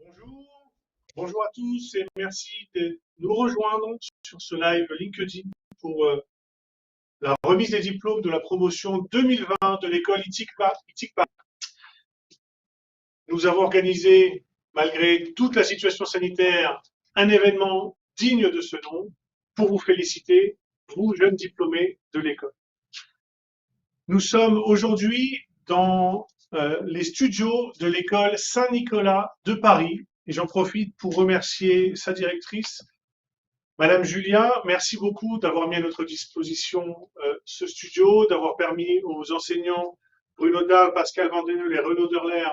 Bonjour, bonjour à tous et merci de nous rejoindre sur ce live LinkedIn pour la remise des diplômes de la promotion 2020 de l'école ITIC Paris. Nous avons organisé, malgré toute la situation sanitaire, un événement digne de ce nom pour vous féliciter, vous jeunes diplômés de l'école. Nous sommes aujourd'hui dans les studios de l'école Saint-Nicolas de Paris et j'en profite pour remercier sa directrice, Madame Julien. Merci beaucoup d'avoir mis à notre disposition ce studio, d'avoir permis aux enseignants Bruno Dahl, Pascal Vandeneuil et Renaud Derler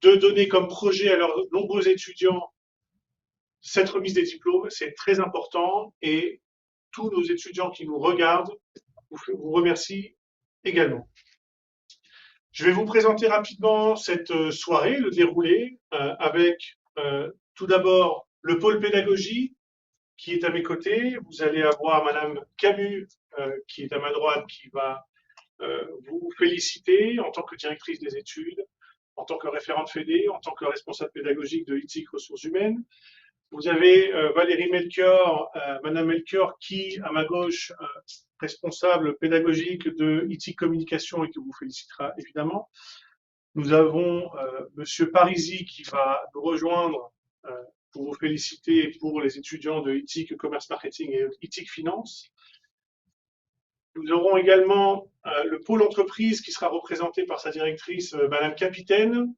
de donner comme projet à leurs nombreux étudiants cette remise des diplômes. C'est très important et tous nos étudiants qui nous regardent vous remercient également. Je vais vous présenter rapidement cette soirée, le déroulé, avec tout d'abord le pôle pédagogie qui est à mes côtés. Vous allez avoir Madame Camus qui est à ma droite, qui va vous féliciter en tant que directrice des études, en tant que référente FEDE, en tant que responsable pédagogique de ITIC Ressources Humaines. Vous avez Valérie Melchior, Madame Melchior, qui, à ma gauche, responsable pédagogique de ITIC Communication et qui vous félicitera évidemment. Nous avons Monsieur Parisi qui va nous rejoindre pour vous féliciter pour les étudiants de ITIC Commerce Marketing et ITIC Finance. Nous aurons également le pôle entreprise qui sera représenté par sa directrice, Madame Capitaine,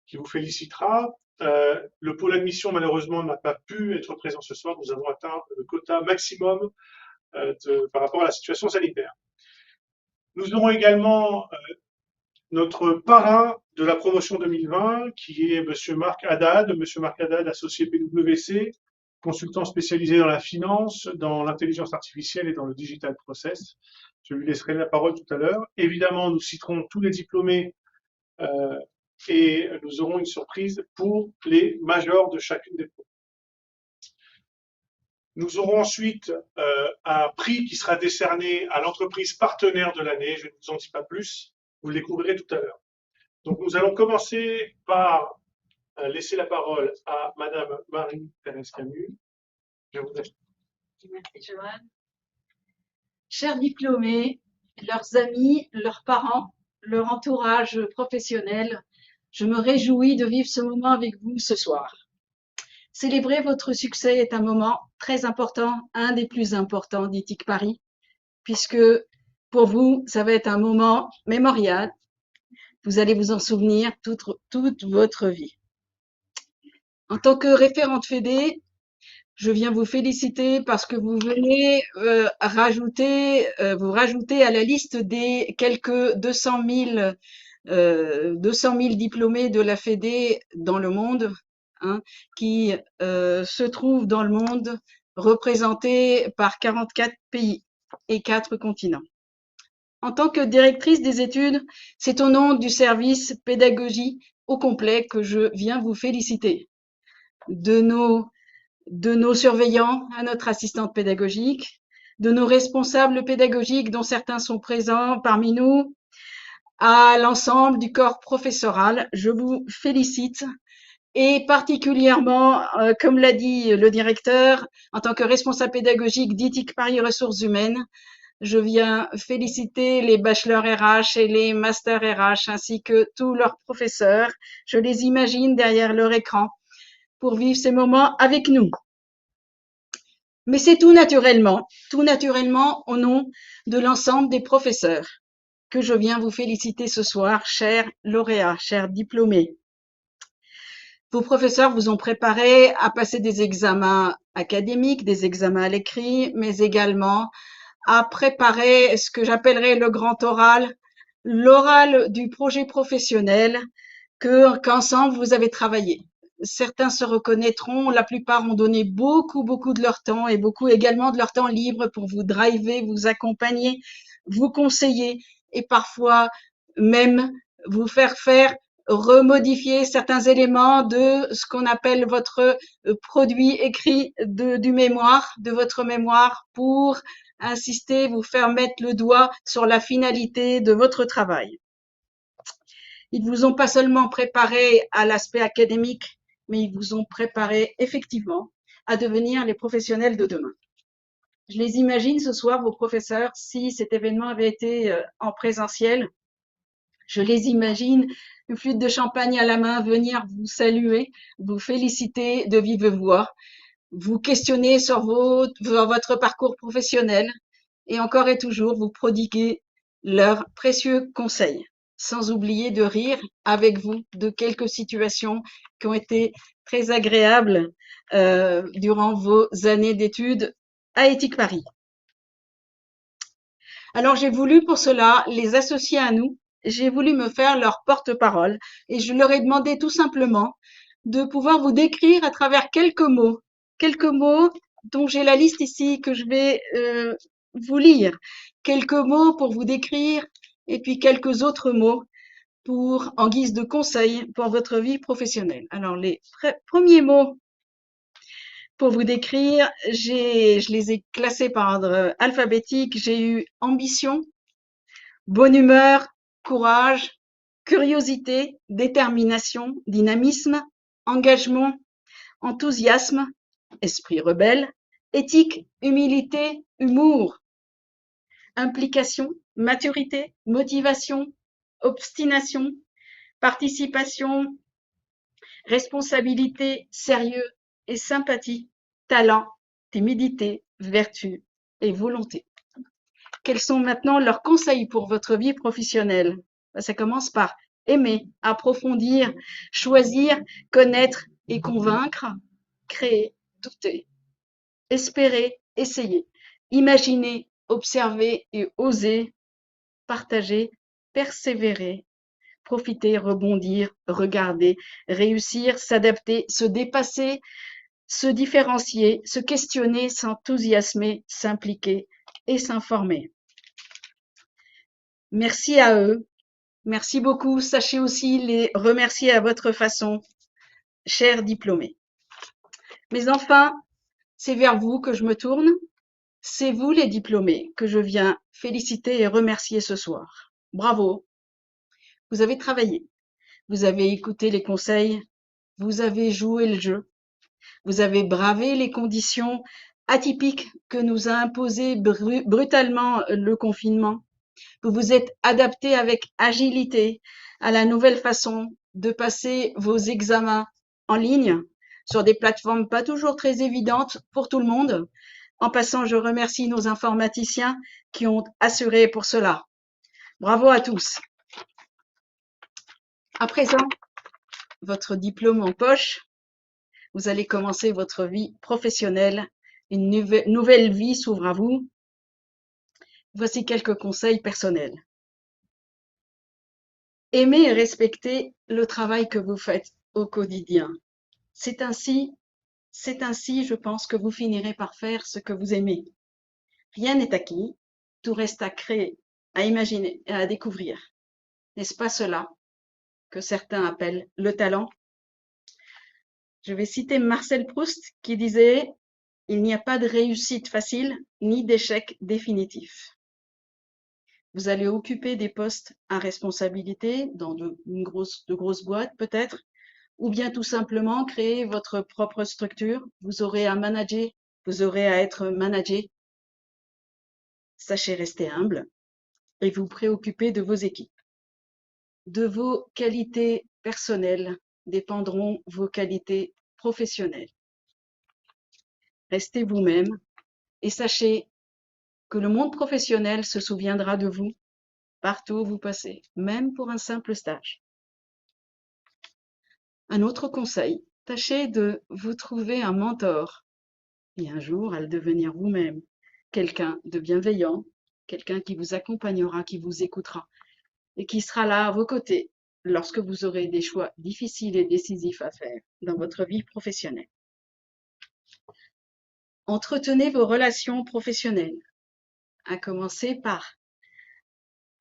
qui vous félicitera. Le pôle admission, malheureusement, n'a pas pu être présent ce soir. Nous avons atteint le quota maximum par rapport à la situation sanitaire. Nous aurons également notre parrain de la promotion 2020, qui est Monsieur Marc Haddad. Monsieur Marc Haddad, associé PwC, consultant spécialisé dans la finance, dans l'intelligence artificielle et dans le digital process. Je lui laisserai la parole tout à l'heure. Évidemment, nous citerons tous les diplômés et nous aurons une surprise pour les majors de chacune des pôles. Nous aurons ensuite un prix qui sera décerné à l'entreprise partenaire de l'année. Je ne vous en dis pas plus, vous le découvrirez tout à l'heure. Donc nous allons commencer par laisser la parole à Madame Marie-Thérèse Camus. Je vous laisse. Merci Johan. Chers diplômés, leurs amis, leurs parents, leur entourage professionnel, je me réjouis de vivre ce moment avec vous ce soir. Célébrer votre succès est un moment très important, un des plus importants d'ITIC Paris, puisque Pour vous, ça va être un moment mémorial. Vous allez vous en souvenir toute votre vie. En tant que référente Fédé, je viens vous féliciter parce que vous venez vous rajouter à la liste des quelques 200 000 diplômés de la Fédé dans le monde, hein, qui se trouvent dans le monde représentés par 44 pays et 4 continents. En tant que directrice des études, c'est au nom du service pédagogie au complet que je viens vous féliciter. De nos surveillants à notre assistante pédagogique, de nos responsables pédagogiques dont certains sont présents parmi nous, à l'ensemble du corps professoral, je vous félicite et particulièrement, comme l'a dit le directeur, en tant que responsable pédagogique d'Éthique Paris Ressources Humaines, je viens féliciter les bachelors RH et les masters RH ainsi que tous leurs professeurs. Je les imagine derrière leur écran pour vivre ces moments avec nous. Mais c'est tout naturellement au nom de l'ensemble des professeurs que je viens vous féliciter ce soir, chers lauréats, chers diplômés. Vos professeurs vous ont préparé à passer des examens académiques, des examens à l'écrit, mais également à préparer ce que j'appellerais le grand oral, l'oral du projet professionnel qu'ensemble vous avez travaillé. Certains se reconnaîtront, la plupart ont donné beaucoup de leur temps et beaucoup également de leur temps libre pour vous driver, vous accompagner, vous conseiller et parfois même vous faire remodifier certains éléments de ce qu'on appelle votre produit écrit du mémoire, de votre mémoire pour insister, vous faire mettre le doigt sur la finalité de votre travail. Ils vous ont pas seulement préparé à l'aspect académique, mais ils vous ont préparé effectivement à devenir les professionnels de demain. Je les imagine ce soir, vos professeurs, si cet événement avait été en présentiel, je les imagine, une flûte de champagne à la main, venir vous saluer, vous féliciter de vive voix, vous questionner sur votre parcours professionnel et encore et toujours vous prodiguer leurs précieux conseils, sans oublier de rire avec vous de quelques situations qui ont été très agréables durant vos années d'études à Éthique Paris. Alors j'ai voulu pour cela les associer à nous, j'ai voulu me faire leur porte-parole et je leur ai demandé tout simplement de pouvoir vous décrire à travers quelques mots dont j'ai la liste ici que je vais vous lire, quelques mots pour vous décrire et puis quelques autres mots en guise de conseil pour votre vie professionnelle. Alors les premiers mots pour vous décrire, je les ai classés par ordre alphabétique. J'ai eu ambition, bonne humeur, courage, curiosité, détermination, dynamisme, engagement, enthousiasme, esprit rebelle, éthique, humilité, humour, implication, maturité, motivation, obstination, participation, responsabilité, sérieux et sympathie, talent, timidité, vertu et volonté. Quels sont maintenant leurs conseils pour votre vie professionnelle? Ça commence par aimer, approfondir, choisir, connaître et convaincre, créer, douter, espérer, essayer, imaginer, observer et oser, partager, persévérer, profiter, rebondir, regarder, réussir, s'adapter, se dépasser, se différencier, se questionner, s'enthousiasmer, s'impliquer et s'informer. Merci à eux. Merci beaucoup. Sachez aussi les remercier à votre façon, chers diplômés. Mais enfin, c'est vers vous que je me tourne. C'est vous les diplômés que je viens féliciter et remercier ce soir. Bravo. Vous avez travaillé. Vous avez écouté les conseils. Vous avez joué le jeu. Vous avez bravé les conditions atypiques que nous a imposées brutalement le confinement. Vous vous êtes adapté avec agilité à la nouvelle façon de passer vos examens en ligne sur des plateformes pas toujours très évidentes pour tout le monde, En passant, je remercie nos informaticiens qui ont assuré pour cela. Bravo à tous. À présent, votre diplôme en poche, vous allez commencer votre vie professionnelle. Une nouvelle vie s'ouvre à vous. Voici quelques conseils personnels. Aimez et respectez le travail que vous faites au quotidien. C'est ainsi, je pense, que vous finirez par faire ce que vous aimez. Rien n'est acquis, tout reste à créer, à imaginer et à découvrir. N'est-ce pas cela que certains appellent le talent? Je vais citer Marcel Proust qui disait « Il n'y a pas de réussite facile ni d'échec définitif ». Vous allez occuper des postes à responsabilité dans de grosses boîtes peut-être, ou bien tout simplement créer votre propre structure. Vous aurez à manager, vous aurez à être managé. Sachez rester humble et vous préoccuper de vos équipes. De vos qualités personnelles dépendront vos qualités professionnelles. Restez vous-même et sachez que le monde professionnel se souviendra de vous partout où vous passez, même pour un simple stage. Un autre conseil, tâchez de vous trouver un mentor et un jour à le devenir vous-même, quelqu'un de bienveillant, quelqu'un qui vous accompagnera, qui vous écoutera et qui sera là à vos côtés lorsque vous aurez des choix difficiles et décisifs à faire dans votre vie professionnelle. Entretenez vos relations professionnelles, à commencer par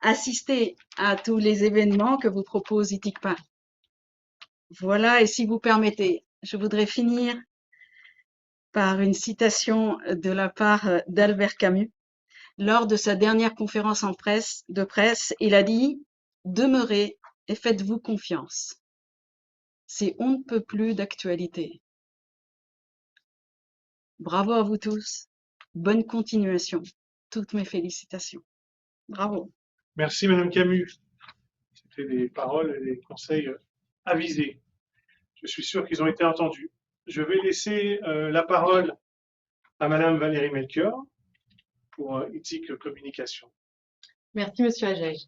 assister à tous les événements que vous propose ITIC Paris. Voilà, et si vous permettez, je voudrais finir par une citation de la part d'Albert Camus. Lors de sa dernière conférence de presse, il a dit « Demeurez et faites-vous confiance ». C'est on ne peut plus d'actualité. Bravo à vous tous. Bonne continuation. Toutes mes félicitations. Bravo. Merci, Madame Camus. C'était des paroles et des conseils avisés. Je suis sûr qu'ils ont été entendus. Je vais laisser la parole à Madame Valérie Melchior pour éthique communication. Merci, Monsieur Agege.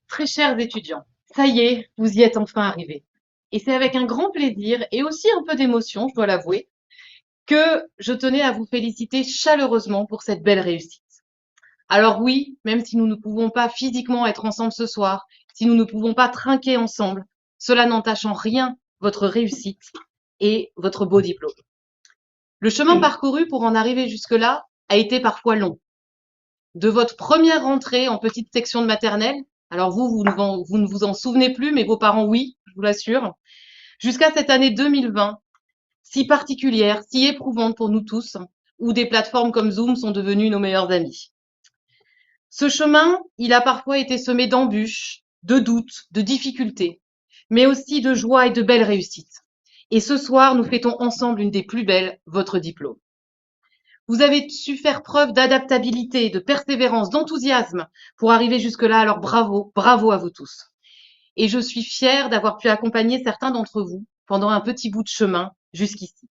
Très chers étudiants, ça y est, vous y êtes enfin arrivés. Et c'est avec un grand plaisir et aussi un peu d'émotion, je dois l'avouer, que je tenais à vous féliciter chaleureusement pour cette belle réussite. Alors oui, même si nous ne pouvons pas physiquement être ensemble ce soir, si nous ne pouvons pas trinquer ensemble, cela n'entache en rien votre réussite et votre beau diplôme. Le chemin parcouru pour en arriver jusque-là a été parfois long. De votre première rentrée en petite section de maternelle, alors vous ne vous en souvenez plus, mais vos parents oui, je vous l'assure, jusqu'à cette année 2020, si particulière, si éprouvante pour nous tous, où des plateformes comme Zoom sont devenues nos meilleurs amis. Ce chemin, il a parfois été semé d'embûches, de doutes, de difficultés, mais aussi de joie et de belles réussites. Et ce soir, nous fêtons ensemble une des plus belles, votre diplôme. Vous avez su faire preuve d'adaptabilité, de persévérance, d'enthousiasme pour arriver jusque-là, alors bravo, bravo à vous tous. Et je suis fière d'avoir pu accompagner certains d'entre vous pendant un petit bout de chemin jusqu'ici.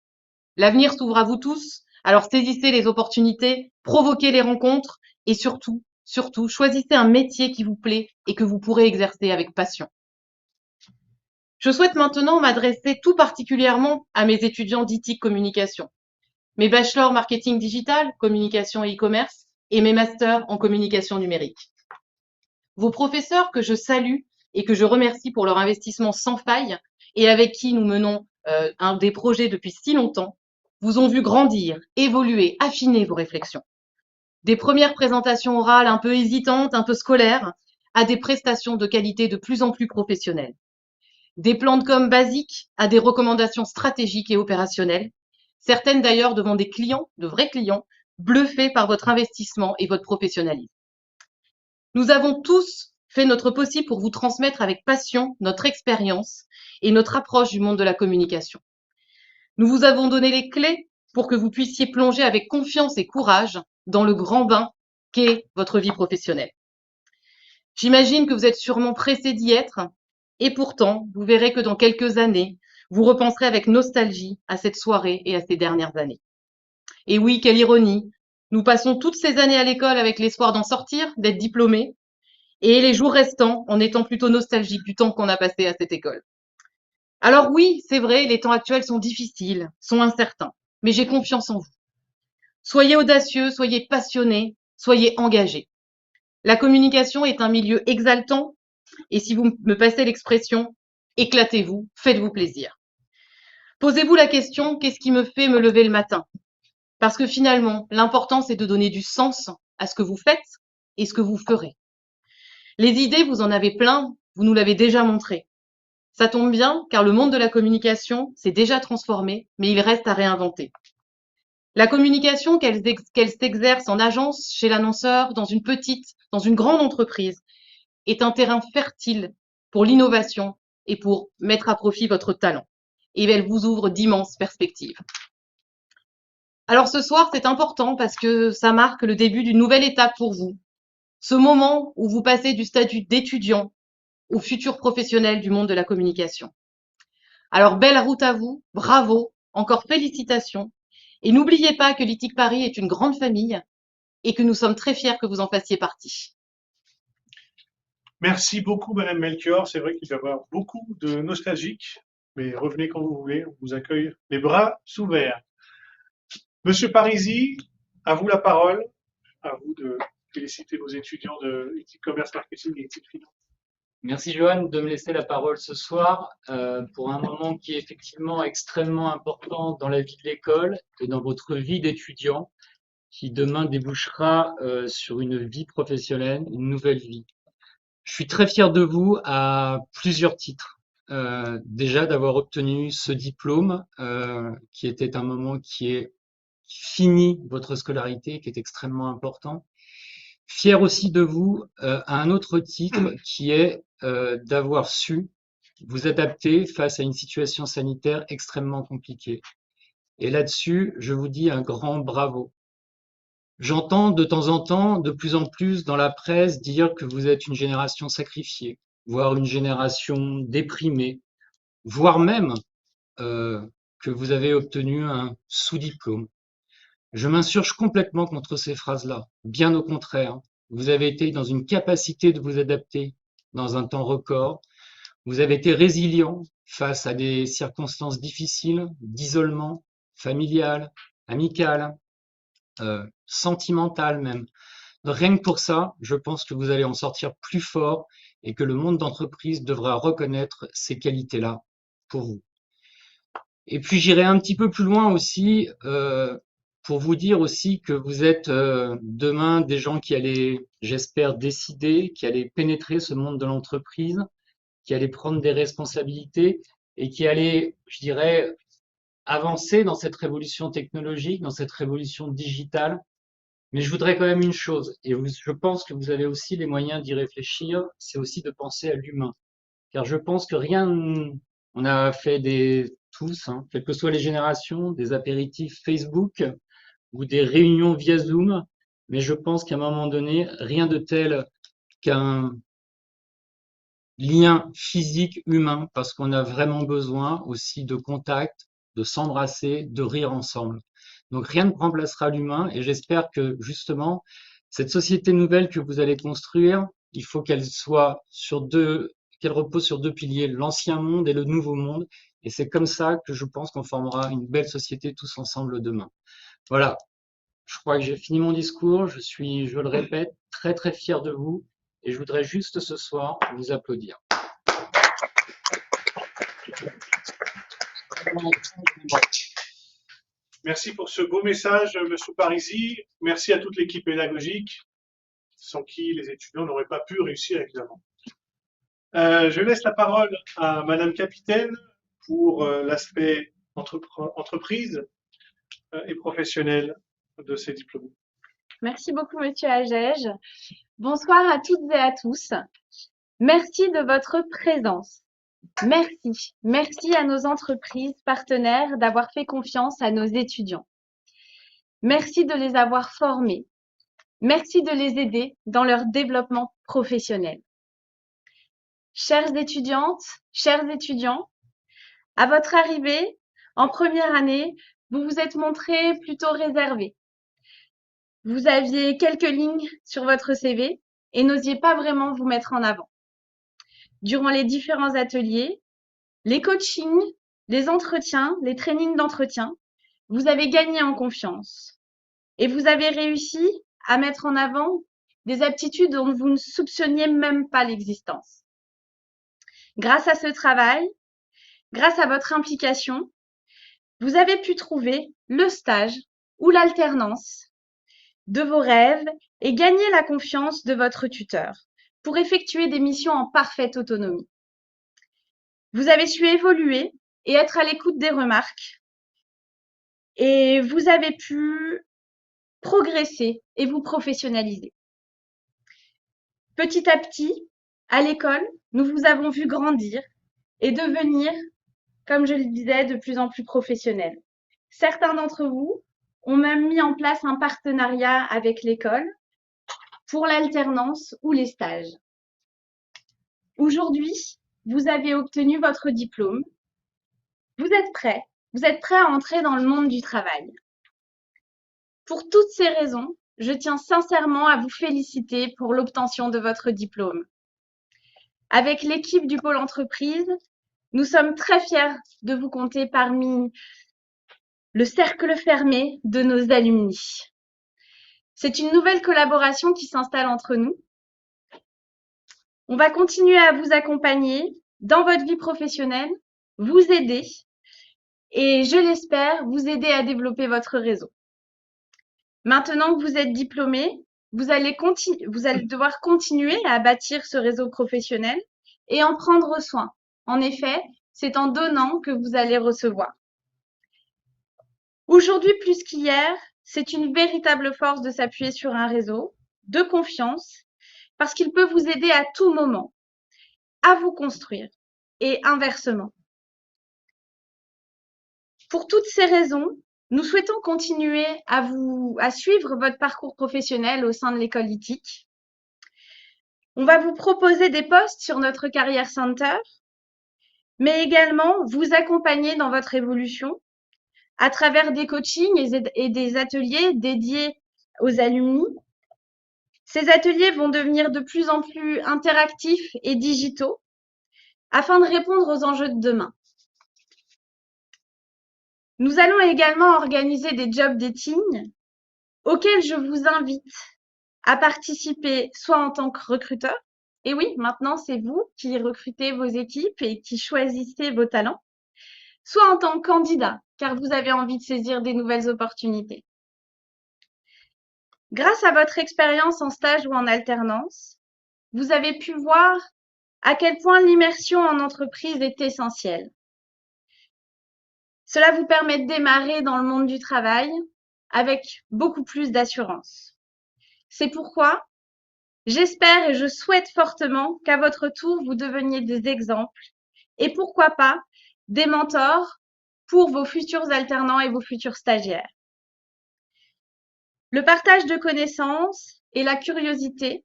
L'avenir s'ouvre à vous tous, alors saisissez les opportunités, provoquez les rencontres et surtout, choisissez un métier qui vous plaît et que vous pourrez exercer avec passion. Je souhaite maintenant m'adresser tout particulièrement à mes étudiants d'ITIC Communication, mes bachelors marketing digital, communication et e-commerce et mes masters en communication numérique. Vos professeurs que je salue et que je remercie pour leur investissement sans faille et avec qui nous menons des projets depuis si longtemps, vous ont vu grandir, évoluer, affiner vos réflexions. Des premières présentations orales un peu hésitantes, un peu scolaires, à des prestations de qualité de plus en plus professionnelles. Des plans de com basiques à des recommandations stratégiques et opérationnelles, certaines d'ailleurs devant des clients, de vrais clients, bluffés par votre investissement et votre professionnalisme. Nous avons tous fait notre possible pour vous transmettre avec passion notre expérience et notre approche du monde de la communication. Nous vous avons donné les clés pour que vous puissiez plonger avec confiance et courage dans le grand bain qu'est votre vie professionnelle. J'imagine que vous êtes sûrement pressés d'y être, et pourtant, vous verrez que dans quelques années, vous repenserez avec nostalgie à cette soirée et à ces dernières années. Et oui, quelle ironie. Nous passons toutes ces années à l'école avec l'espoir d'en sortir, d'être diplômés, et les jours restants en étant plutôt nostalgiques du temps qu'on a passé à cette école. Alors oui, c'est vrai, les temps actuels sont difficiles, sont incertains, mais j'ai confiance en vous. Soyez audacieux, soyez passionnés, soyez engagés. La communication est un milieu exaltant, et si vous me passez l'expression, éclatez-vous, faites-vous plaisir. Posez-vous la question, qu'est-ce qui me fait me lever le matin? Parce que finalement, l'important, c'est de donner du sens à ce que vous faites et ce que vous ferez. Les idées, vous en avez plein, vous nous l'avez déjà montré. Ça tombe bien, car le monde de la communication s'est déjà transformé, mais il reste à réinventer. La communication, qu'elle s'exerce en agence, chez l'annonceur, dans une petite, dans une grande entreprise, est un terrain fertile pour l'innovation et pour mettre à profit votre talent. Et elle vous ouvre d'immenses perspectives. Alors ce soir, c'est important parce que ça marque le début d'une nouvelle étape pour vous. Ce moment où vous passez du statut d'étudiant au futur professionnel du monde de la communication. Alors belle route à vous, bravo, encore félicitations. Et n'oubliez pas que l'ITIC Paris est une grande famille et que nous sommes très fiers que vous en fassiez partie. Merci beaucoup, Madame Melchior. C'est vrai qu'il va y avoir beaucoup de nostalgiques, mais revenez quand vous voulez. On vous accueille les bras ouverts. Monsieur Parisi, à vous la parole. À vous de féliciter vos étudiants de éthique commerce marketing et éthique finance. Merci Johan de me laisser la parole ce soir pour un moment qui est effectivement extrêmement important dans la vie de l'école et dans votre vie d'étudiant qui demain débouchera sur une vie professionnelle, une nouvelle vie. Je suis très fier de vous à plusieurs titres. Déjà d'avoir obtenu ce diplôme qui était un moment qui est fini votre scolarité, qui est extrêmement important. Fier aussi de vous à un autre titre qui est d'avoir su vous adapter face à une situation sanitaire extrêmement compliquée. Et là-dessus, je vous dis un grand bravo. J'entends de temps en temps, de plus en plus dans la presse, dire que vous êtes une génération sacrifiée, voire une génération déprimée, voire même que vous avez obtenu un sous-diplôme. Je m'insurge complètement contre ces phrases-là. Bien au contraire, vous avez été dans une capacité de vous adapter dans un temps record. Vous avez été résilient face à des circonstances difficiles, d'isolement familial, amical, sentimental même. Rien que pour ça, je pense que vous allez en sortir plus fort et que le monde d'entreprise devra reconnaître ces qualités-là pour vous. Et puis j'irai un petit peu plus loin aussi pour vous dire aussi que vous êtes demain des gens qui allaient, j'espère, décider, qui allaient pénétrer ce monde de l'entreprise, qui allaient prendre des responsabilités et qui allaient, je dirais, avancer dans cette révolution technologique, dans cette révolution digitale. Mais je voudrais quand même une chose, et je pense que vous avez aussi les moyens d'y réfléchir, c'est aussi de penser à l'humain. Car je pense que on a fait tous, hein, quelles que soient les générations, des apéritifs Facebook ou des réunions via Zoom, mais je pense qu'à un moment donné, rien de tel qu'un lien physique humain, parce qu'on a vraiment besoin aussi de contact, de s'embrasser, de rire ensemble. Donc rien ne remplacera l'humain et j'espère que justement, cette société nouvelle que vous allez construire, il faut qu'elle repose sur deux piliers, l'ancien monde et le nouveau monde. Et c'est comme ça que je pense qu'on formera une belle société tous ensemble demain. Voilà. Je crois que j'ai fini mon discours. Je suis, je le répète, très très fier de vous. Et je voudrais juste ce soir vous applaudir. Merci pour ce beau message, Monsieur Parisi. Merci à toute l'équipe pédagogique, sans qui les étudiants n'auraient pas pu réussir, évidemment. Je laisse la parole à Madame Capitaine pour l'aspect entreprise et professionnel de ces diplômés. Merci beaucoup, Monsieur Agege. Bonsoir à toutes et à tous. Merci de votre présence. Merci. Merci à nos entreprises partenaires d'avoir fait confiance à nos étudiants. Merci de les avoir formés. Merci de les aider dans leur développement professionnel. Chères étudiantes, chers étudiants, à votre arrivée en première année, vous vous êtes montré plutôt réservé. Vous aviez quelques lignes sur votre CV et n'osiez pas vraiment vous mettre en avant. Durant les différents ateliers, les coachings, les entretiens, les trainings d'entretien, vous avez gagné en confiance et vous avez réussi à mettre en avant des aptitudes dont vous ne soupçonniez même pas l'existence. Grâce à ce travail, grâce à votre implication, vous avez pu trouver le stage ou l'alternance de vos rêves et gagner la confiance de votre tuteur pour effectuer des missions en parfaite autonomie. Vous avez su évoluer et être à l'écoute des remarques et vous avez pu progresser et vous professionnaliser. Petit à petit, à l'école, nous vous avons vu grandir et devenir, comme je le disais, de plus en plus professionnels. Certains d'entre vous ont même mis en place un partenariat avec l'école pour l'alternance ou les stages. Aujourd'hui, vous avez obtenu votre diplôme. Vous êtes prêt à entrer dans le monde du travail. Pour toutes ces raisons, je tiens sincèrement à vous féliciter pour l'obtention de votre diplôme. Avec l'équipe du Pôle Entreprise, nous sommes très fiers de vous compter parmi le cercle fermé de nos alumni. C'est une nouvelle collaboration qui s'installe entre nous. On va continuer à vous accompagner dans votre vie professionnelle, vous aider et, je l'espère, vous aider à développer votre réseau. Maintenant que vous êtes diplômé, vous allez devoir continuer à bâtir ce réseau professionnel et en prendre soin. En effet, c'est en donnant que vous allez recevoir. Aujourd'hui plus qu'hier, c'est une véritable force de s'appuyer sur un réseau de confiance parce qu'il peut vous aider à tout moment à vous construire et inversement. Pour toutes ces raisons, nous souhaitons continuer à suivre votre parcours professionnel au sein de l'école ITIC. On va vous proposer des postes sur notre Career Center, mais également vous accompagner dans votre évolution à travers des coachings et des ateliers dédiés aux alumni. Ces ateliers vont devenir de plus en plus interactifs et digitaux afin de répondre aux enjeux de demain. Nous allons également organiser des job dating auxquels je vous invite à participer soit en tant que recruteur, et oui, maintenant c'est vous qui recrutez vos équipes et qui choisissez vos talents, soit en tant que candidat, car vous avez envie de saisir des nouvelles opportunités. Grâce à votre expérience en stage ou en alternance, vous avez pu voir à quel point l'immersion en entreprise est essentielle. Cela vous permet de démarrer dans le monde du travail avec beaucoup plus d'assurance. C'est pourquoi j'espère et je souhaite fortement qu'à votre tour, vous deveniez des exemples et pourquoi pas des mentors pour vos futurs alternants et vos futurs stagiaires. Le partage de connaissances et la curiosité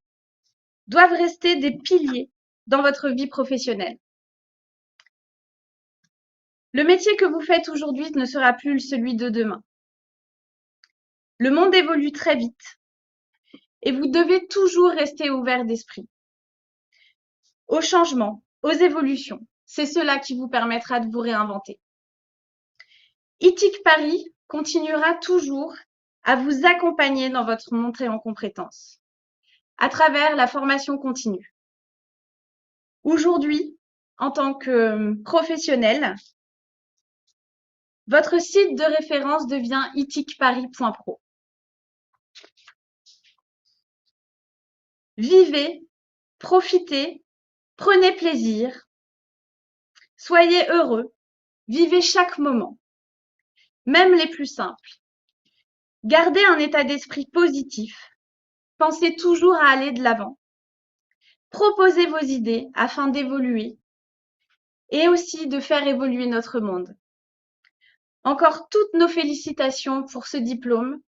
doivent rester des piliers dans votre vie professionnelle. Le métier que vous faites aujourd'hui ne sera plus celui de demain. Le monde évolue très vite et vous devez toujours rester ouvert d'esprit au changement, aux évolutions. C'est cela qui vous permettra de vous réinventer. ITIC Paris continuera toujours à vous accompagner dans votre montée en compétences à travers la formation continue. Aujourd'hui, en tant que professionnel, votre site de référence devient iticparis.pro. Vivez, profitez, prenez plaisir, soyez heureux, vivez chaque moment, même les plus simples. Gardez un état d'esprit positif, pensez toujours à aller de l'avant. Proposez vos idées afin d'évoluer et aussi de faire évoluer notre monde. Encore toutes nos félicitations pour ce diplôme.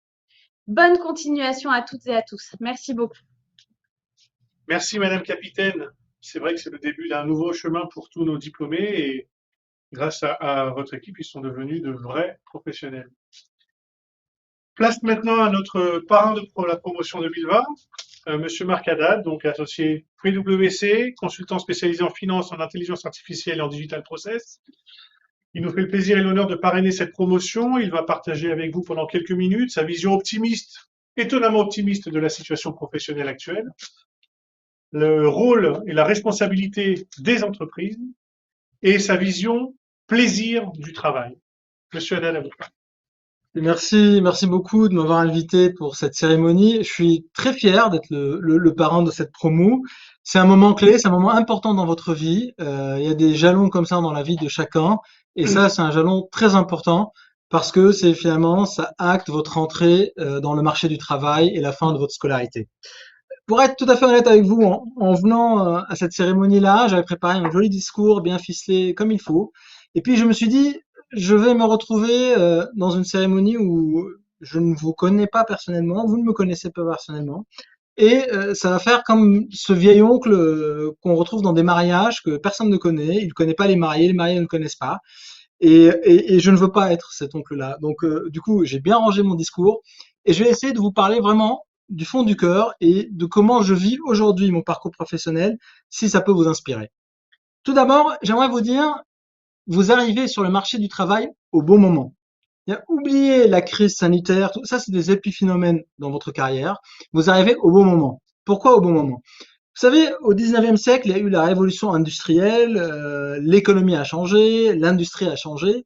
Bonne continuation à toutes et à tous. Merci beaucoup. Merci Madame Capitaine. C'est vrai que c'est le début d'un nouveau chemin pour tous nos diplômés et grâce à votre équipe, ils sont devenus de vrais professionnels. Place maintenant à notre parrain de la promotion 2020, Monsieur Marc Haddad, donc associé PwC, consultant spécialisé en finance, en intelligence artificielle et en digital process. Il nous fait le plaisir et l'honneur de parrainer cette promotion. Il va partager avec vous pendant quelques minutes sa vision optimiste, étonnamment optimiste de la situation professionnelle actuelle, le rôle et la responsabilité des entreprises et sa vision plaisir du travail. Monsieur Haddad, à vous. Merci beaucoup de m'avoir invité pour cette cérémonie. Je suis très fier d'être le parrain de cette promo. C'est un moment clé, c'est un moment important dans votre vie. Il y a des jalons comme ça dans la vie de chacun, et ça, c'est un jalon très important parce que c'est finalement ça acte votre entrée dans le marché du travail et la fin de votre scolarité. Pour être tout à fait honnête avec vous, en venant à cette cérémonie-là, j'avais préparé un joli discours bien ficelé comme il faut, et puis je me suis dit je vais me retrouver dans une cérémonie où je ne vous connais pas personnellement, vous ne me connaissez pas personnellement, et ça va faire comme ce vieil oncle qu'on retrouve dans des mariages que personne ne connaît, il ne connaît pas les mariés ne le connaissent pas, et je ne veux pas être cet oncle-là. Donc du coup, j'ai bien rangé mon discours, et je vais essayer de vous parler vraiment du fond du cœur et de comment je vis aujourd'hui mon parcours professionnel, si ça peut vous inspirer. Tout d'abord, j'aimerais vous dire, vous arrivez sur le marché du travail au bon moment. Oubliez la crise sanitaire, tout ça c'est des épiphénomènes dans votre carrière. Vous arrivez au bon moment. Pourquoi au bon moment? Vous savez, au 19e siècle, il y a eu la révolution industrielle, l'économie a changé, l'industrie a changé,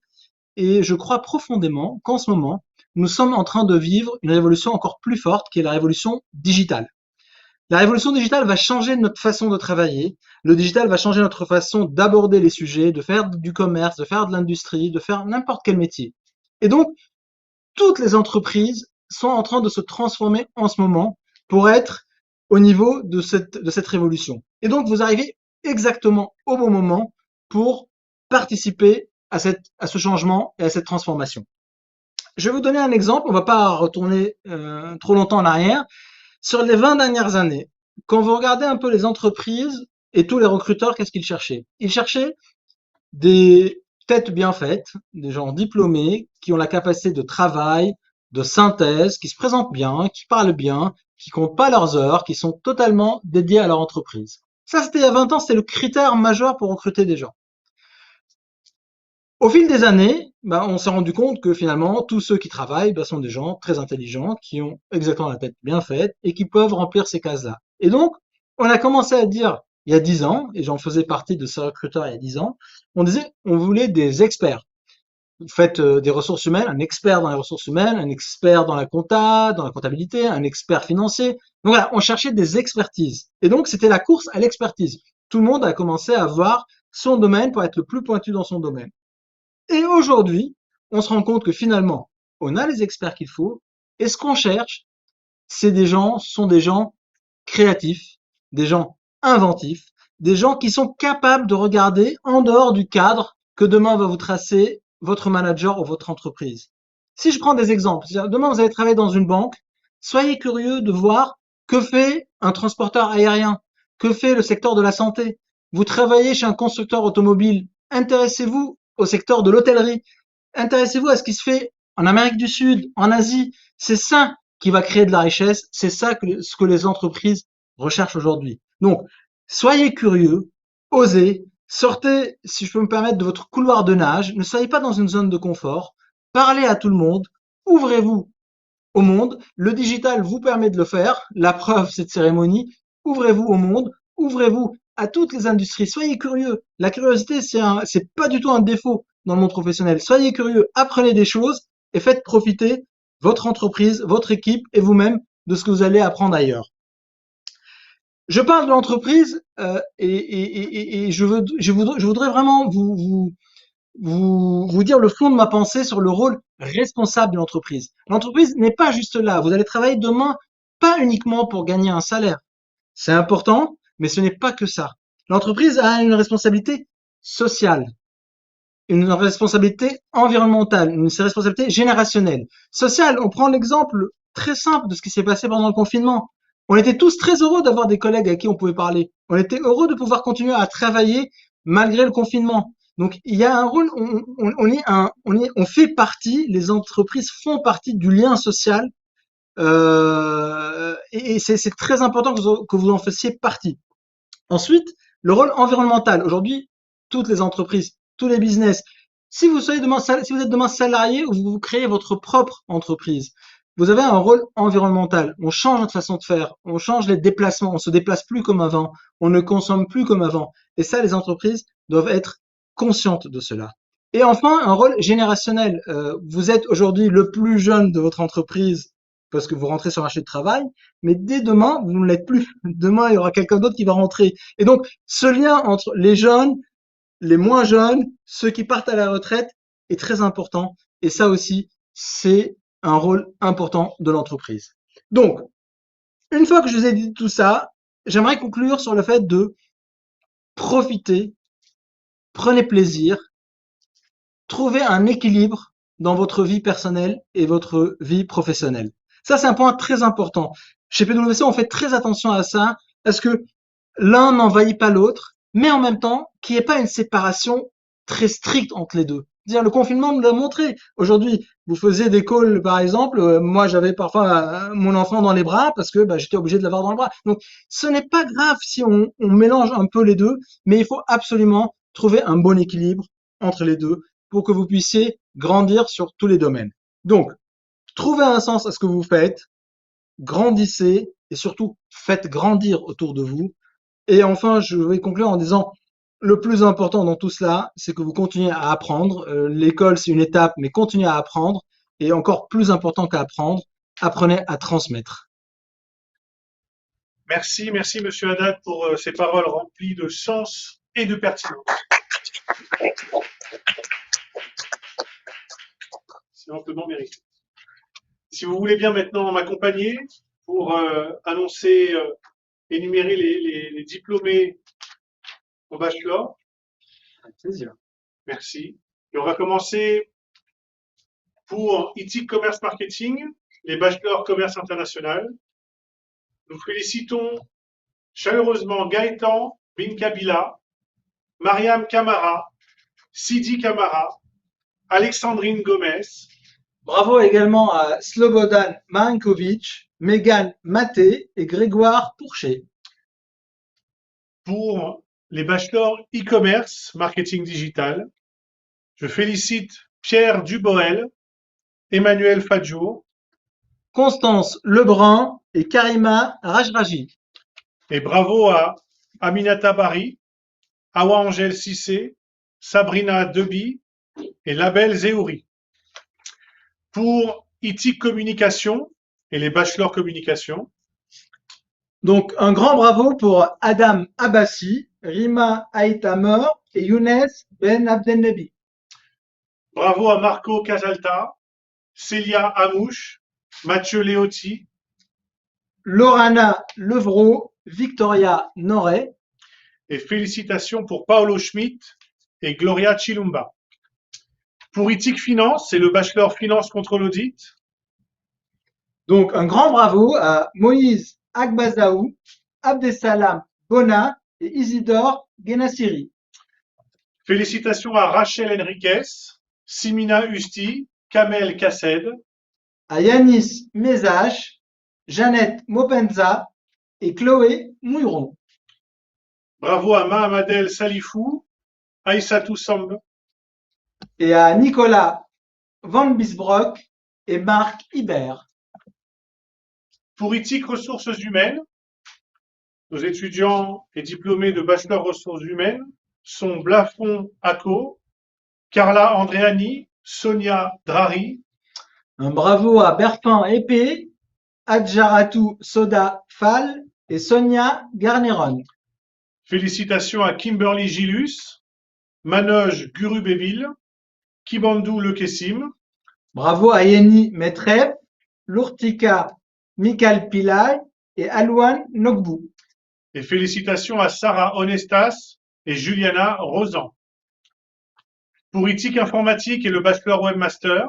et je crois profondément qu'en ce moment, nous sommes en train de vivre une révolution encore plus forte qui est la révolution digitale. La révolution digitale va changer notre façon de travailler. Le digital va changer notre façon d'aborder les sujets, de faire du commerce, de faire de l'industrie, de faire n'importe quel métier. Et donc, toutes les entreprises sont en train de se transformer en ce moment pour être au niveau de cette révolution. Et donc, vous arrivez exactement au bon moment pour participer à ce changement et à cette transformation. Je vais vous donner un exemple, on ne va pas retourner trop longtemps en arrière. Sur les 20 dernières années, quand vous regardez un peu les entreprises et tous les recruteurs, qu'est-ce qu'ils cherchaient? Ils cherchaient des têtes bien faites, des gens diplômés, qui ont la capacité de travail, de synthèse, qui se présentent bien, qui parlent bien, qui comptent pas leurs heures, qui sont totalement dédiés à leur entreprise. Ça, c'était il y a 20 ans, c'était le critère majeur pour recruter des gens. Au fil des années, on s'est rendu compte que finalement, tous ceux qui travaillent sont des gens très intelligents, qui ont exactement la tête bien faite et qui peuvent remplir ces cases-là. Et donc, on a commencé à dire, il y a 10 ans, et j'en faisais partie de ces recruteurs il y a 10 ans, on disait, on voulait des experts. Vous faites des ressources humaines, un expert dans les ressources humaines, un expert dans la comptabilité, un expert financier. Donc voilà, on cherchait des expertises. Et donc, c'était la course à l'expertise. Tout le monde a commencé à voir son domaine pour être le plus pointu dans son domaine. Et aujourd'hui, on se rend compte que finalement, on a les experts qu'il faut, et ce qu'on cherche, sont des gens créatifs, des gens inventifs, des gens qui sont capables de regarder en dehors du cadre que demain va vous tracer votre manager ou votre entreprise. Si je prends des exemples, demain vous allez travailler dans une banque, soyez curieux de voir que fait un transporteur aérien, que fait le secteur de la santé. Vous travaillez chez un constructeur automobile, intéressez-vous au secteur de l'hôtellerie. Intéressez-vous à ce qui se fait en Amérique du Sud, en Asie. C'est ça qui va créer de la richesse. C'est ça ce que les entreprises recherchent aujourd'hui. Donc, soyez curieux, osez, sortez, si je peux me permettre, de votre couloir de nage. Ne soyez pas dans une zone de confort. Parlez à tout le monde. Ouvrez-vous au monde. Le digital vous permet de le faire. La preuve, cette cérémonie. Ouvrez-vous au monde. Ouvrez-vous à toutes les industries. Soyez curieux. La curiosité, c'est pas du tout un défaut dans le monde professionnel. Soyez curieux, apprenez des choses et faites profiter votre entreprise, votre équipe et vous-même de ce que vous allez apprendre ailleurs. Je parle de l'entreprise et je voudrais vraiment vous dire le fond de ma pensée sur le rôle responsable de l'entreprise. L'entreprise n'est pas juste là. Vous allez travailler demain pas uniquement pour gagner un salaire. C'est important, mais ce n'est pas que ça. L'entreprise a une responsabilité sociale, une responsabilité environnementale, une responsabilité générationnelle. Sociale, on prend l'exemple très simple de ce qui s'est passé pendant le confinement. On était tous très heureux d'avoir des collègues à qui on pouvait parler. On était heureux de pouvoir continuer à travailler malgré le confinement. Donc, il y a un rôle, on fait partie, les entreprises font partie du lien social, et c'est très important que vous en fassiez partie. Ensuite, le rôle environnemental. Aujourd'hui, toutes les entreprises, tous les business, si vous êtes demain salarié ou vous créez votre propre entreprise, vous avez un rôle environnemental. On change notre façon de faire, on change les déplacements, on se déplace plus comme avant, on ne consomme plus comme avant. Et ça, les entreprises doivent être conscientes de cela. Et enfin, un rôle générationnel. Vous êtes aujourd'hui le plus jeune de votre entreprise parce que vous rentrez sur un marché de travail, mais dès demain, vous ne l'êtes plus. Demain, il y aura quelqu'un d'autre qui va rentrer. Et donc, ce lien entre les jeunes, les moins jeunes, ceux qui partent à la retraite est très important. Et ça aussi, c'est un rôle important de l'entreprise. Donc, une fois que je vous ai dit tout ça, j'aimerais conclure sur le fait de profiter, prenez plaisir, trouvez un équilibre dans votre vie personnelle et votre vie professionnelle. Ça, c'est un point très important. Chez PwC, on fait très attention à ça, à ce que l'un n'envahit pas l'autre, mais en même temps, qu'il n'y ait pas une séparation très stricte entre les deux. C'est-à-dire, le confinement nous l'a montré. Aujourd'hui, vous faisiez des calls, par exemple, moi, j'avais parfois mon enfant dans les bras parce que j'étais obligé de l'avoir dans les bras. Donc, ce n'est pas grave si on mélange un peu les deux, mais il faut absolument trouver un bon équilibre entre les deux pour que vous puissiez grandir sur tous les domaines. Donc, trouvez un sens à ce que vous faites, grandissez et surtout faites grandir autour de vous. Et enfin, je vais conclure en disant, le plus important dans tout cela, c'est que vous continuez à apprendre. L'école, c'est une étape, mais continuez à apprendre. Et encore plus important qu'à apprendre, apprenez à transmettre. Merci, merci Monsieur Haddad pour ces paroles remplies de sens et de pertinence. C'est amplement mérité. Si vous voulez bien maintenant m'accompagner pour annoncer, énumérer les diplômés au bachelor. Avec plaisir. Merci. Et on va commencer pour éthique commerce marketing, les bachelors commerce international. Nous félicitons chaleureusement Gaëtan Binkabila, Mariam Camara, Sidi Camara, Alexandrine Gomez. Bravo également à Slobodan Marinkovic, Megan Maté et Grégoire Pourchet. Pour les bachelors e-commerce, marketing digital, je félicite Pierre Duboel, Emmanuel Fadjour, Constance Lebrun et Karima Rajraji. et bravo à Aminata Bari, Awa Angèle Cissé, Sabrina Debi et Label Zéouri. Pour éthique communication et les bachelors communication, Donc, un grand bravo pour Adam Abbassi, Rima Aïtamer et Younes Ben Abdelnebi. bravo à Marco Casalta, Célia Amouche, Mathieu Leotti, Lorana Levrault, Victoria Noret. et félicitations pour Paolo Schmidt et Gloria Chilumba. Pour éthique finance, c'est le bachelor finance contre l'audit. Donc, un grand bravo à Moïse Agbazaou, Abdesalam Bona et Isidore Genassiri. Félicitations à Rachel Enriquez, Simina Usti, Kamel Kassed, À Yanis Mézage, Jeannette Mopenza et Chloé Mouilleron. bravo à Mahamadel Salifou, Aïssatou Samb, Et à Nicolas Van Bisbrock et Marc Hibert. pour éthique ressources humaines, nos étudiants et diplômés de bachelor ressources humaines sont Blafon Ako, Carla Andreani, Sonia Drari, Un bravo à Berfin Épée, Adjaratou Soda Fall et Sonia Garneron. félicitations à Kimberly Gilus, Manoj Gurubeville, Kibandou Lekessim, Bravo à Yeni Metreb, Lourtika Mikal Pillay et Alouane Nogbou. et félicitations à Sarah Honestas et Juliana Rosan. Pour éthique informatique et le bachelor webmaster,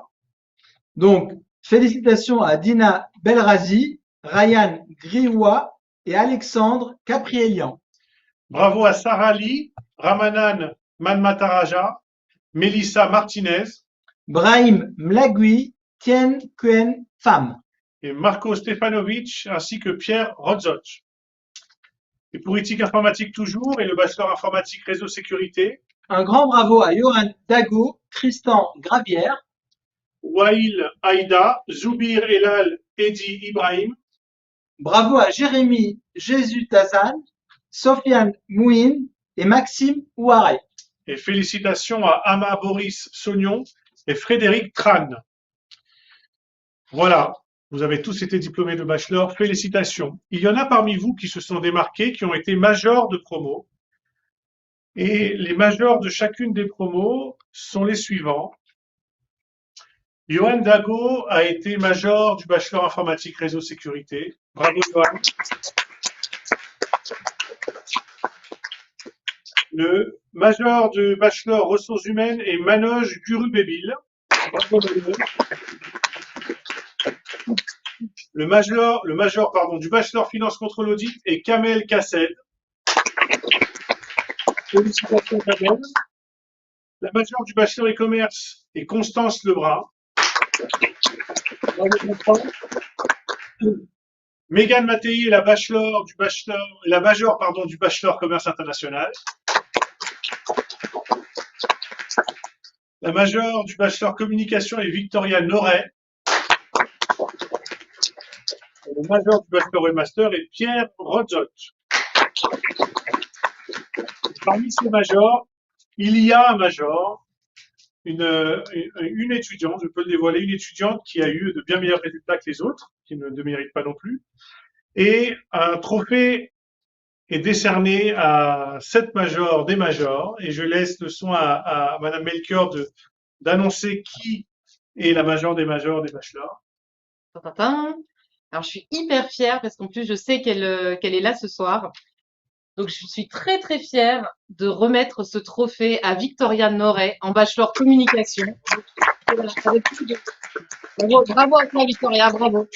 Donc, félicitations à Dina Belrazi, Ryan Grioua et Alexandre Caprielian. bravo à Sarah Lee, Ramanan Manmataraja, Melissa Martinez Brahim Mlagui, Tien Kuen Pham. et Marco Stefanovic, ainsi que Pierre Rodzoc. Et pour éthique informatique toujours, et le bachelor informatique réseau sécurité, Un grand bravo à Johan Dago, Tristan Gravière, Wail Aïda, Zoubir Elal, Edi Ibrahim, bravo à Jérémy Jésus Tazan, Sofiane Mouin et Maxime Ouaré. et félicitations à Ama Boris Sognon et Frédéric Tran. Voilà, vous avez tous été diplômés de bachelor, félicitations. Il y en a parmi vous qui se sont démarqués, qui ont été majors de promo. Et les majors de chacune des promos sont les suivants. Johan Dago a été major du bachelor informatique réseau sécurité. Bravo Johan. Le major de bachelor ressources humaines est Manoj Gurubébil. Bravo Manoj. Le major du bachelor finance contrôle audit est Kamel Kassed. Félicitations Kamel. La majeure du bachelor e-commerce est Constance Lebrun. Mégane Mattei est la majeure du bachelor commerce international. La majeure du bachelor communication est Victoria Noret. Et le major du bachelor webmaster est Pierre Rodzoc. Parmi ces majors, il y a un major, une étudiante, je peux le dévoiler, une étudiante qui a eu de bien meilleurs résultats que les autres, qui ne mérite pas non plus. Et un trophée est décerné à 7 majors des majors. Et je laisse le soin à Madame Melchior d'annoncer qui est la major des majors des bachelors. Tintin. Alors, je suis hyper fière parce qu'en plus, je sais qu'elle est là ce soir. Donc, je suis très, très fière de remettre ce trophée à Victoria Noret en bachelor communication. Voilà, bravo à toi, Victoria, bravo.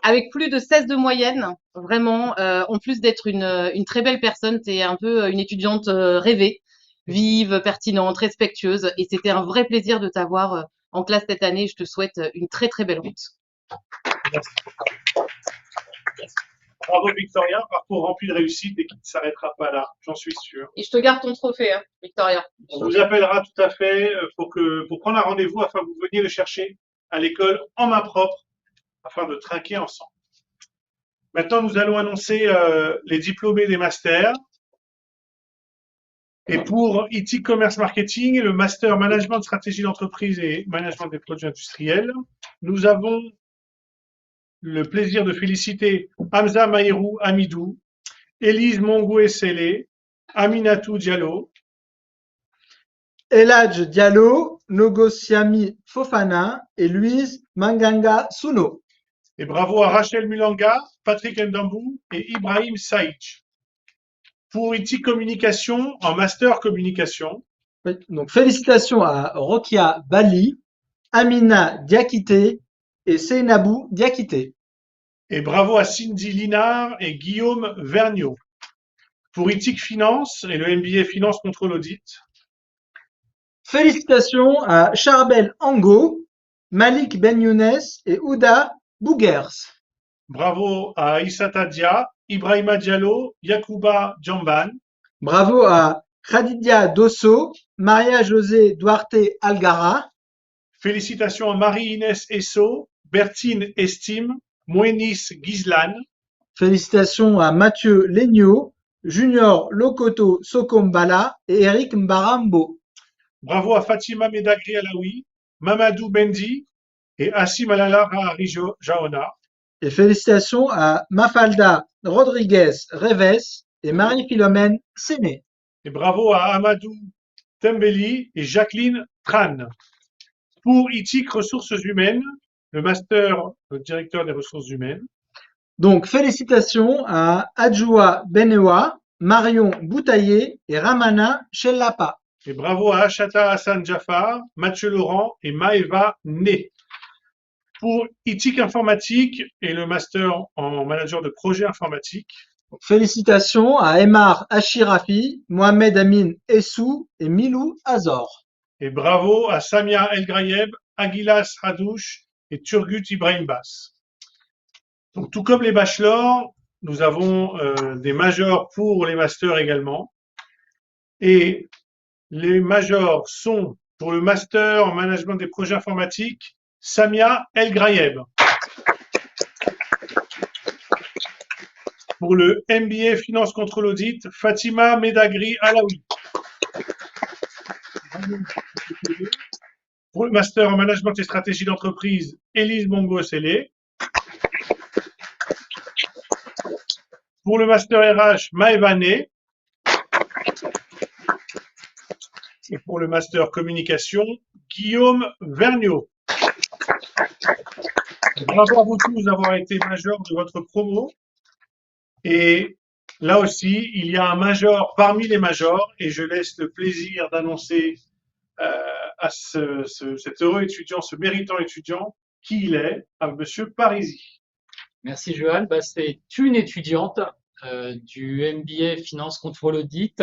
Avec plus de 16 de moyenne, vraiment, en plus d'être une très belle personne, tu es un peu une étudiante rêvée, vive, pertinente, respectueuse. Et c'était un vrai plaisir de t'avoir en classe cette année. Je te souhaite une très, très belle route. Merci. Bravo Victoria, parcours rempli de réussite et qui ne s'arrêtera pas là, j'en suis sûr. Et je te garde ton trophée, hein, Victoria. On vous appellera tout à fait pour prendre un rendez-vous afin que vous veniez le chercher à l'école en main propre afin de trinquer ensemble. Maintenant, nous allons annoncer les diplômés des masters. Et pour IT Commerce Marketing, le master Management de stratégie d'entreprise et Management des produits industriels, nous avons le plaisir de féliciter Hamza Maïrou Amidou, Élise Mongoué-Sélé, Aminatou Diallo, Eladj Diallo, Nogosiami Fofana et Louise Manganga Souno. et bravo à Rachel Mulanga, Patrick Ndambou et Ibrahim Saïch. Pour IT Communication, en master communication, Oui, donc félicitations à Rokia Bali, Amina Diakité et Seynabou Diakité. et bravo à Cindy Linard et Guillaume Vergniaud. Pour IT Finance et le MBA Finance Contrôle Audit, Félicitations à Charbel Ango, Malik Ben Younes et Ouda Bougers. bravo à Issata Dia, Ibrahima Diallo, Yacouba Djamban, Bravo à Khadidia Dosso, Maria José Duarte Algara. félicitations à Marie-Inès Esso, Bertine Estime, Moenis Gizlan, Félicitations à Mathieu Legnaud, Junior Lokoto Sokombala et Eric Mbarambo. bravo à Fatima Medagri Alaoui, Mamadou Bendi et Assim Malala Rahari Jaona, Et félicitations à Mafalda Rodriguez Reves et Marie-Philomène Séné. et bravo à Amadou Tembeli et Jacqueline Tran. Pour ITIC Ressources Humaines, le master directeur des ressources humaines, Donc félicitations à Adjoua Benewa, Marion Boutaillé et Ramana Chellapa. et bravo à Achata Hassan Jafar, Mathieu Laurent et Maeva Né. Pour ITIC Informatique et le master en manager de projet informatique, Félicitations à Emar Achirafi, Mohamed Amin Essou et Milou Azor. Et bravo à Samia El Grayeb, Aguilas Hadouche et Turgut Ibrahim Bass. Donc, tout comme les bachelors, nous avons des majors pour les masters également. Et les majors sont, pour le master en management des projets informatiques, Samia El Grayeb. Pour le MBA Finance Contrôle Audit, Fatima Medagri Alaoui. Pour le master en management et stratégie d'entreprise, Élise Bongo-Sellé. Pour le master RH, Maëva Né. Et pour le master communication, Guillaume Vergniaud. Bravo à vous tous d'avoir été majors de votre promo. Et là aussi, il y a un major parmi les majors et je laisse le plaisir d'annoncer à cet heureux étudiant, ce méritant étudiant, qui il est, à Monsieur Parisi. Merci Johan. C'est une étudiante du MBA Finance Contrôle Audit.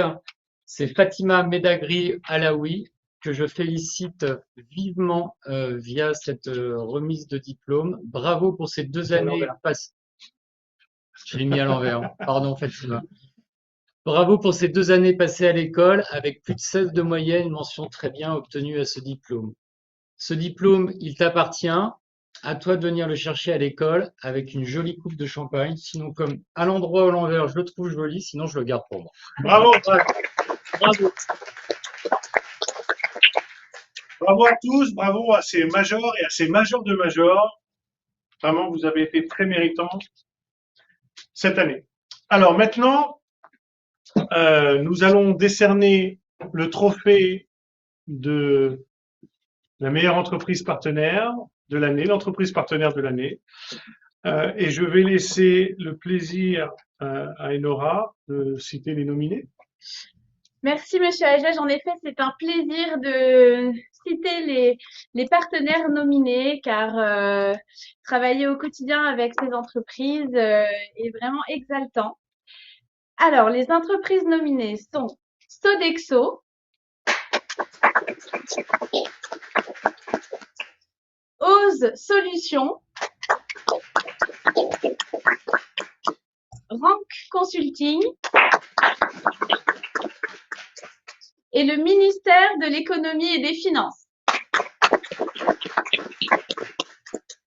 C'est Fatima Medagri Alaoui que je félicite vivement via cette remise de diplôme. Bravo pour ces 2 années passées. Je l'ai mis à l'envers. Pardon Fatima. Bravo pour ces 2 années passées à l'école avec plus de 16 de moyenne, une mention très bien obtenue à ce diplôme. Ce diplôme, il t'appartient. À toi de venir le chercher à l'école avec une jolie coupe de champagne. Sinon, comme à l'endroit ou à l'envers, je le trouve joli, sinon je le garde pour moi. Bravo. Bravo. Bravo à tous, bravo à ces majors et à ces majors de majors. Vraiment, vous avez été très méritants cette année. Alors maintenant, nous allons décerner le trophée de la meilleure entreprise partenaire de l'année, l'entreprise partenaire de l'année. Et je vais laisser le plaisir à Enora de citer les nominés. Merci, Monsieur Agege. En effet, c'est un plaisir de citer les partenaires nominés, car travailler au quotidien avec ces entreprises est vraiment exaltant. Alors, les entreprises nominées sont Sodexo, Ose Solutions, Rank Consulting et le ministère de l'Économie et des Finances.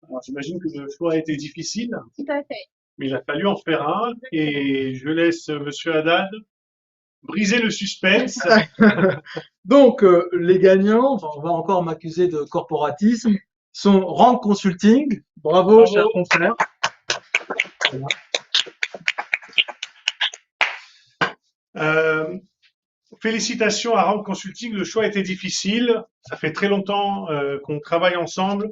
Alors, j'imagine que le choix a été difficile, Tout à fait. mais il a fallu en faire un et je laisse Monsieur Haddad briser le suspense. Donc, les gagnants, enfin, on va encore m'accuser de corporatisme, sont Rank Consulting. Bravo, cher confrère. Félicitations à Rank Consulting, le choix a été difficile. Ça fait très longtemps qu'on travaille ensemble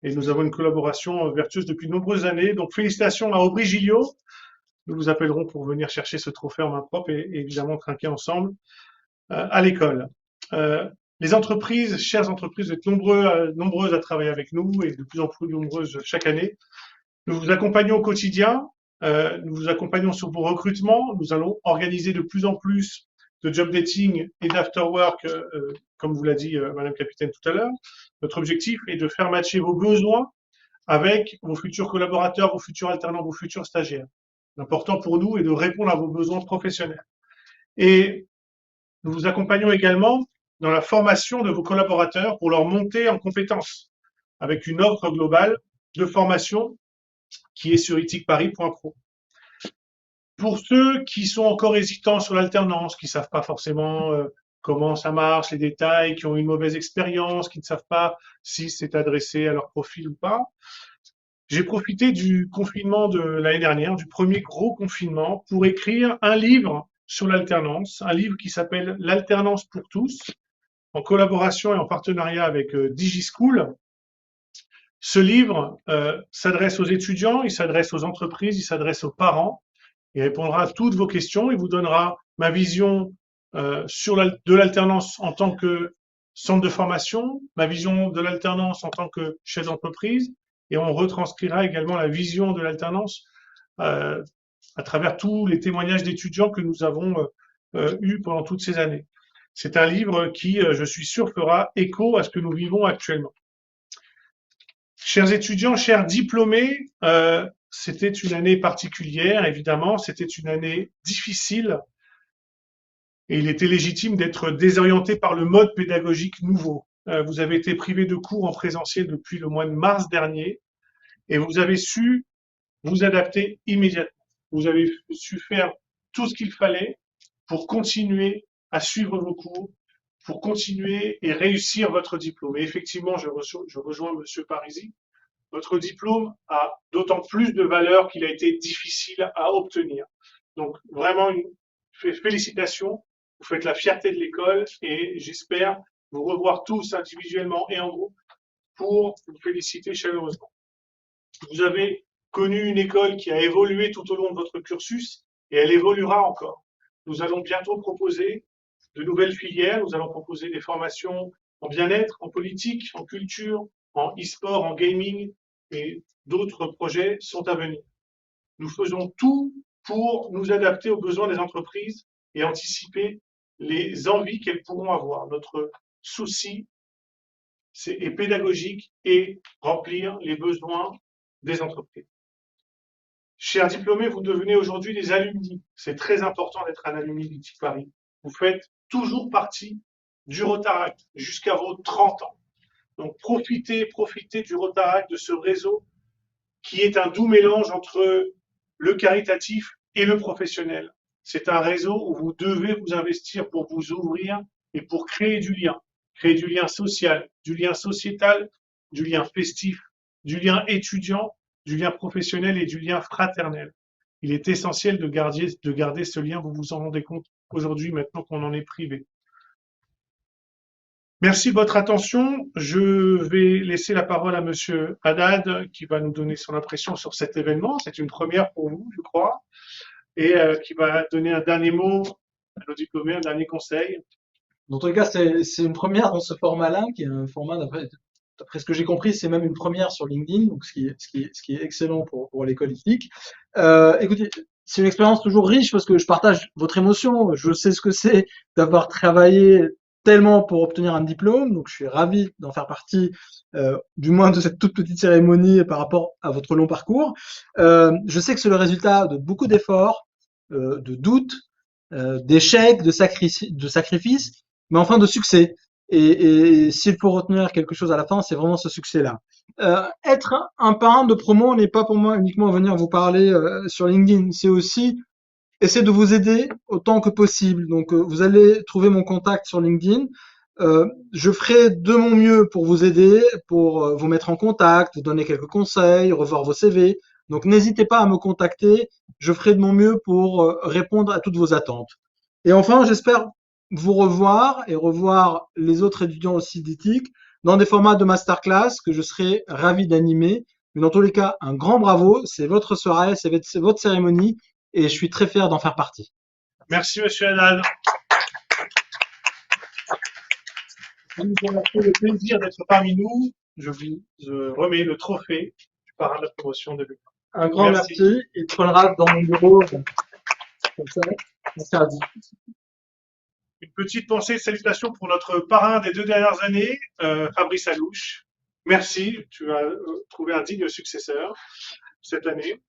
et nous avons une collaboration vertueuse depuis de nombreuses années. Donc, félicitations à Aubry Gillot. Nous vous appellerons pour venir chercher ce trophée en main propre et évidemment trinquer ensemble à l'école. Les entreprises, chères entreprises, vous êtes nombreuses à travailler avec nous et de plus en plus nombreuses chaque année. Nous vous accompagnons au quotidien, nous vous accompagnons sur vos recrutements. Nous allons organiser de plus en plus de job dating et d'afterwork, comme vous l'a dit Madame Capitaine tout à l'heure. Notre objectif est de faire matcher vos besoins avec vos futurs collaborateurs, vos futurs alternants, vos futurs stagiaires. L'important pour nous est de répondre à vos besoins professionnels. Et nous vous accompagnons également dans la formation de vos collaborateurs pour leur monter en compétences avec une offre globale de formation qui est sur ethicparis.pro. Pour ceux qui sont encore hésitants sur l'alternance, qui ne savent pas forcément comment ça marche, les détails, qui ont une mauvaise expérience, qui ne savent pas si c'est adressé à leur profil ou pas, j'ai profité du confinement de l'année dernière, du premier gros confinement, pour écrire un livre sur l'alternance, un livre qui s'appelle L'alternance pour tous, en collaboration et en partenariat avec DigiSchool. Ce livre s'adresse aux étudiants, il s'adresse aux entreprises, il s'adresse aux parents. Il répondra à toutes vos questions, il vous donnera ma vision de l'alternance en tant que centre de formation, ma vision de l'alternance en tant que chef d'entreprise, et on retranscrira également la vision de l'alternance à travers tous les témoignages d'étudiants que nous avons eus pendant toutes ces années. C'est un livre qui, je suis sûr, fera écho à ce que nous vivons actuellement. Chers étudiants, chers diplômés, c'était une année particulière, évidemment, c'était une année difficile et il était légitime d'être désorienté par le mode pédagogique nouveau. Vous avez été privés de cours en présentiel depuis le mois de mars dernier et vous avez su vous adapter immédiatement. Vous avez su faire tout ce qu'il fallait pour continuer à suivre vos cours, pour continuer et réussir votre diplôme. Et effectivement, je rejoins Monsieur Parisi, votre diplôme a d'autant plus de valeur qu'il a été difficile à obtenir. Donc vraiment, félicitations, vous faites la fierté de l'école et j'espère vous revoir tous individuellement et en groupe pour vous féliciter chaleureusement. Vous avez connu une école qui a évolué tout au long de votre cursus et elle évoluera encore. Nous allons bientôt proposer de nouvelles filières, nous allons proposer des formations en bien-être, en politique, en culture, en e-sport, en gaming et d'autres projets sont à venir. Nous faisons tout pour nous adapter aux besoins des entreprises et anticiper les envies qu'elles pourront avoir. Notre souci est pédagogique et remplir les besoins des entreprises. Chers diplômés, vous devenez aujourd'hui des alumni. C'est très important d'être un alumni d'ITIC Paris. Vous faites toujours partie du Rotaract jusqu'à vos 30 ans. Donc profitez du Rotaract, de ce réseau qui est un doux mélange entre le caritatif et le professionnel. C'est un réseau où vous devez vous investir pour vous ouvrir et pour créer du lien social, du lien sociétal, du lien festif, du lien étudiant, du lien professionnel et du lien fraternel. Il est essentiel de garder ce lien, vous vous en rendez compte aujourd'hui, maintenant qu'on en est privé. Merci de votre attention. Je vais laisser la parole à Monsieur Haddad qui va nous donner son impression sur cet événement. C'est une première pour vous, je crois, et qui va donner un dernier mot à nos diplômés, un dernier conseil. Dans tous les cas, c'est une première dans ce format-là, qui est un format, d'après ce que j'ai compris, c'est même une première sur LinkedIn, donc ce qui est excellent pour l'école ITIC. Écoutez, c'est une expérience toujours riche parce que je partage votre émotion. Je sais ce que c'est d'avoir travaillé tellement pour obtenir un diplôme, donc je suis ravi d'en faire partie, du moins de cette toute petite cérémonie par rapport à votre long parcours. Je sais que c'est le résultat de beaucoup d'efforts, de doutes, d'échecs, de sacrifices, mais enfin de succès. Et s'il faut retenir quelque chose à la fin, c'est vraiment ce succès-là. Être un parrain de promo n'est pas pour moi uniquement venir vous parler sur LinkedIn, c'est aussi essayer de vous aider autant que possible. Donc vous allez trouver mon contact sur LinkedIn. Je ferai de mon mieux pour vous aider, pour vous mettre en contact, vous donner quelques conseils, revoir vos CV. Donc n'hésitez pas à me contacter, je ferai de mon mieux pour répondre à toutes vos attentes. Et enfin, j'espère vous revoir et revoir les autres étudiants aussi d'ITIC dans des formats de masterclass que je serai ravi d'animer. Mais dans tous les cas, un grand bravo, c'est votre soirée, c'est votre cérémonie et je suis très fier d'en faire partie. Merci Monsieur Haddad. Ça nous a fait le plaisir d'être parmi nous. Je vous remets le trophée du parrain de la promotion de l'UQAM. Un grand merci. Il trônera dans mon bureau comme ça. Merci. Une petite pensée de salutation pour notre parrain des 2 dernières années, Fabrice Alouche. Merci, tu as trouvé un digne successeur cette année.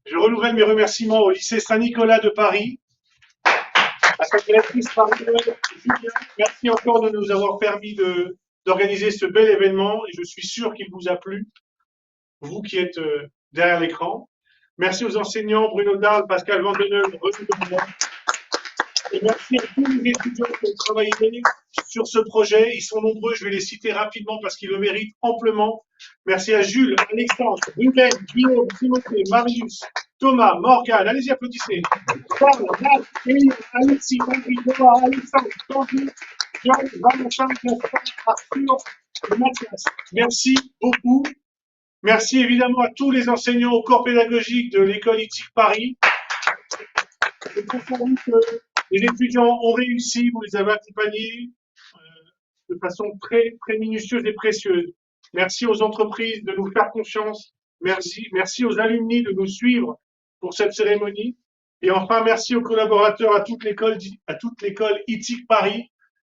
Je renouvelle mes remerciements au lycée Saint-Nicolas de Paris, à sa directrice Marie-Noël Julien. Merci encore de nous avoir permis d'organiser ce bel événement et je suis sûr qu'il vous a plu, vous qui êtes derrière l'écran. Merci aux enseignants Bruno Darl, Pascal Vandeneuve, René Domingue. Et merci à tous les étudiants qui ont travaillé sur ce projet. Ils sont nombreux, je vais les citer rapidement parce qu'ils le méritent amplement. Merci à Jules, Alexandre, Ruben, Guillaume, Timothée, Marius, Thomas, Morgane, allez-y, applaudissez. Charles, Nat, Élie, Alexis, Henri, Thomas, Alexandre, Tanguy, John, Valentin, Gaspard, Arthur et Mathias. Merci beaucoup. Merci évidemment à tous les enseignants au corps pédagogique de l'école ITIC Paris. Je confirme que les étudiants ont réussi, vous les avez accompagnés de façon très, très minutieuse et précieuse. Merci aux entreprises de nous faire confiance. Merci aux alumni de nous suivre pour cette cérémonie. Et enfin, merci aux collaborateurs, à toute l'école ITIC Paris,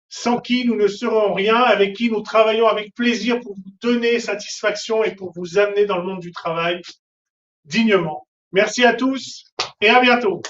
sans qui nous ne serons rien, avec qui nous travaillons avec plaisir pour vous donner satisfaction et pour vous amener dans le monde du travail dignement. Merci à tous et à bientôt.